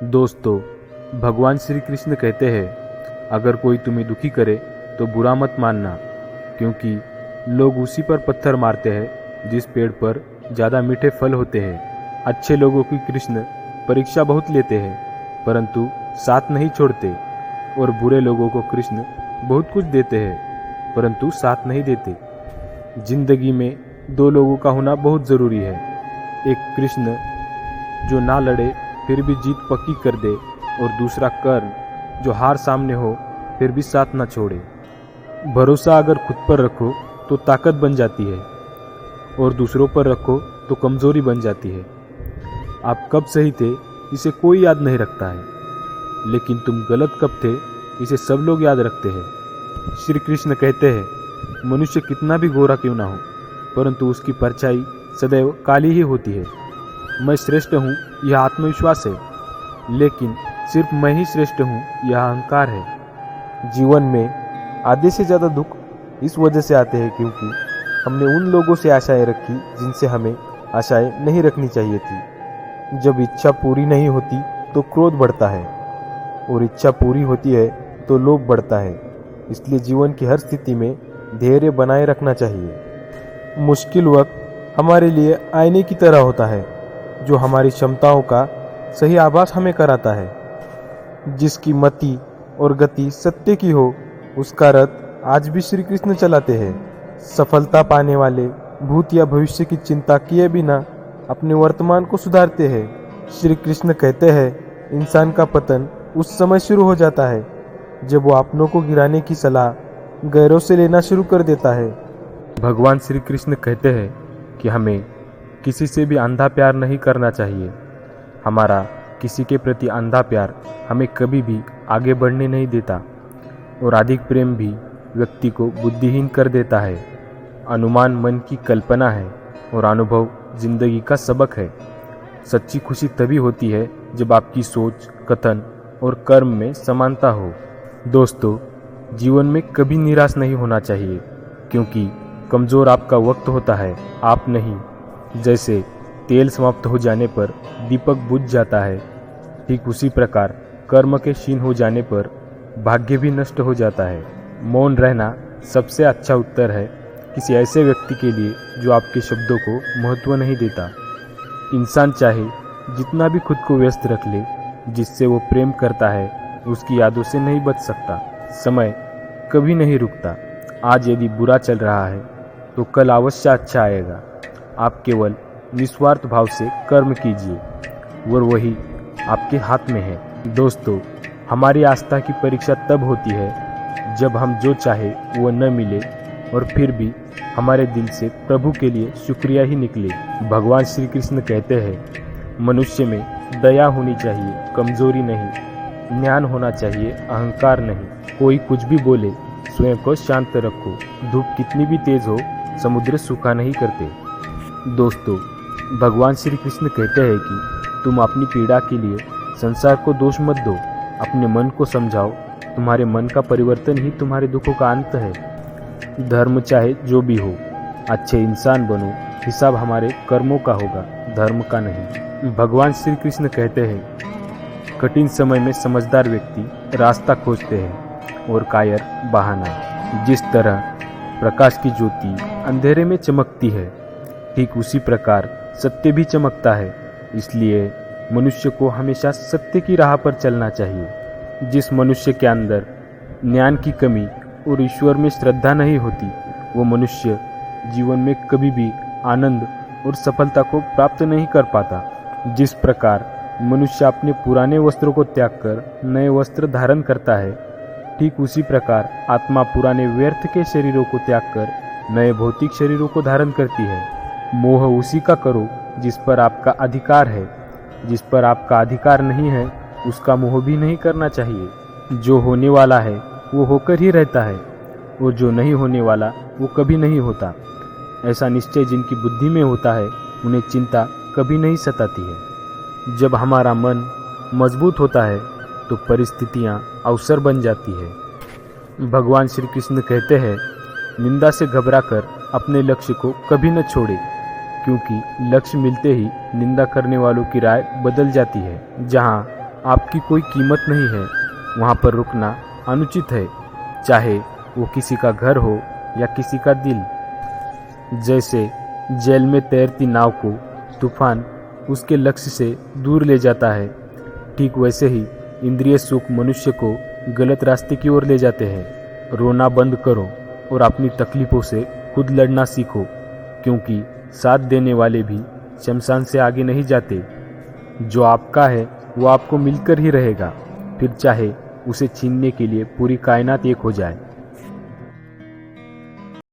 दोस्तों, भगवान श्री कृष्ण कहते हैं, अगर कोई तुम्हें दुखी करे तो बुरा मत मानना, क्योंकि लोग उसी पर पत्थर मारते हैं जिस पेड़ पर ज़्यादा मीठे फल होते हैं। अच्छे लोगों की कृष्ण परीक्षा बहुत लेते हैं, परंतु साथ नहीं छोड़ते, और बुरे लोगों को कृष्ण बहुत कुछ देते हैं, परंतु साथ नहीं देते। जिंदगी में दो लोगों का होना बहुत ज़रूरी है। एक कृष्ण जो ना लड़े फिर भी जीत पक्की कर दे, और दूसरा कर्ण जो हार सामने हो फिर भी साथ ना छोड़े। भरोसा अगर खुद पर रखो तो ताकत बन जाती है, और दूसरों पर रखो तो कमज़ोरी बन जाती है। आप कब सही थे इसे कोई याद नहीं रखता है, लेकिन तुम गलत कब थे इसे सब लोग याद रखते हैं। श्री कृष्ण कहते हैं, मनुष्य कितना भी गोरा क्यों ना हो, परंतु उसकी परछाई सदैव काली ही होती है। मैं श्रेष्ठ हूँ यह आत्मविश्वास है, लेकिन सिर्फ मैं ही श्रेष्ठ हूँ यह अहंकार है। जीवन में आधे से ज़्यादा दुख इस वजह से आते हैं क्योंकि हमने उन लोगों से आशाएं रखी जिनसे हमें आशाएं नहीं रखनी चाहिए थी। जब इच्छा पूरी नहीं होती तो क्रोध बढ़ता है, और इच्छा पूरी होती है तो लोभ बढ़ता है। इसलिए जीवन की हर स्थिति में धैर्य बनाए रखना चाहिए। मुश्किल वक्त हमारे लिए आईने की तरह होता है, जो हमारी क्षमताओं का सही आभास हमें कराता है। जिसकी मति और गति सत्य की हो, उसका रथ आज भी श्री कृष्ण चलाते हैं। सफलता पाने वाले भूत या भविष्य की चिंता किए बिना अपने वर्तमान को सुधारते हैं। श्री कृष्ण कहते हैं, इंसान का पतन उस समय शुरू हो जाता है जब वो अपनों को गिराने की सलाह गैरों से लेना शुरू कर देता है। भगवान श्री कृष्ण कहते हैं कि हमें किसी से भी अंधा प्यार नहीं करना चाहिए। हमारा किसी के प्रति अंधा प्यार हमें कभी भी आगे बढ़ने नहीं देता, और अधिक प्रेम भी व्यक्ति को बुद्धिहीन कर देता है। अनुमान मन की कल्पना है, और अनुभव जिंदगी का सबक है। सच्ची खुशी तभी होती है जब आपकी सोच, कथन और कर्म में समानता हो। दोस्तों, जीवन में कभी निराश नहीं होना चाहिए, क्योंकि कमज़ोर आपका वक्त होता है, आप नहीं। जैसे तेल समाप्त हो जाने पर दीपक बुझ जाता है, ठीक उसी प्रकार कर्म के क्षीण हो जाने पर भाग्य भी नष्ट हो जाता है। मौन रहना सबसे अच्छा उत्तर है किसी ऐसे व्यक्ति के लिए जो आपके शब्दों को महत्व नहीं देता। इंसान चाहे जितना भी खुद को व्यस्त रख ले, जिससे वो प्रेम करता है उसकी यादों से नहीं बच सकता। समय कभी नहीं रुकता। आज यदि बुरा चल रहा है तो कल अवश्य अच्छा आएगा। आप केवल निस्वार्थ भाव से कर्म कीजिए, और वही आपके हाथ में है। दोस्तों, हमारी आस्था की परीक्षा तब होती है जब हम जो चाहे वो न मिले, और फिर भी हमारे दिल से प्रभु के लिए शुक्रिया ही निकले। भगवान श्री कृष्ण कहते हैं, मनुष्य में दया होनी चाहिए, कमजोरी नहीं। ज्ञान होना चाहिए, अहंकार नहीं। कोई कुछ भी बोले, स्वयं को शांत रखो। धूप कितनी भी तेज हो, समुद्र सूखा नहीं करते। दोस्तों, भगवान श्री कृष्ण कहते हैं कि तुम अपनी पीड़ा के लिए संसार को दोष मत दो, अपने मन को समझाओ। तुम्हारे मन का परिवर्तन ही तुम्हारे दुखों का अंत है। धर्म चाहे जो भी हो, अच्छे इंसान बनो। हिसाब हमारे कर्मों का होगा, धर्म का नहीं। भगवान श्री कृष्ण कहते हैं, कठिन समय में समझदार व्यक्ति रास्ता खोजते हैं, और कायर बहाना। जिस तरह प्रकाश की ज्योति अंधेरे में चमकती है, ठीक उसी प्रकार सत्य भी चमकता है। इसलिए मनुष्य को हमेशा सत्य की राह पर चलना चाहिए। जिस मनुष्य के अंदर ज्ञान की कमी और ईश्वर में श्रद्धा नहीं होती, वो मनुष्य जीवन में कभी भी आनंद और सफलता को प्राप्त नहीं कर पाता। जिस प्रकार मनुष्य अपने पुराने वस्त्रों को त्याग कर नए वस्त्र धारण करता है, ठीक उसी प्रकार आत्मा पुराने व्यर्थ के शरीरों को त्याग कर नए भौतिक शरीरों को धारण करती है। मोह उसी का करो जिस पर आपका अधिकार है। जिस पर आपका अधिकार नहीं है, उसका मोह भी नहीं करना चाहिए। जो होने वाला है वो होकर ही रहता है, और जो नहीं होने वाला वो कभी नहीं होता। ऐसा निश्चय जिनकी बुद्धि में होता है, उन्हें चिंता कभी नहीं सताती है। जब हमारा मन मजबूत होता है तो परिस्थितियाँ अवसर बन जाती है। भगवान श्री कृष्ण कहते हैं, निंदा से घबराकर अपने लक्ष्य को कभी न छोड़े, क्योंकि लक्ष्य मिलते ही निंदा करने वालों की राय बदल जाती है। जहाँ आपकी कोई कीमत नहीं है, वहाँ पर रुकना अनुचित है, चाहे वो किसी का घर हो या किसी का दिल। जैसे जेल में तैरती नाव को तूफान उसके लक्ष्य से दूर ले जाता है, ठीक वैसे ही इंद्रिय सुख मनुष्य को गलत रास्ते की ओर ले जाते हैं। रोना बंद करो और अपनी तकलीफ़ों से खुद लड़ना सीखो, क्योंकि साथ देने वाले भी शमशान से आगे नहीं जाते। जो आपका है वो आपको मिलकर ही रहेगा, फिर चाहे उसे छीनने के लिए पूरी कायनात एक हो जाए।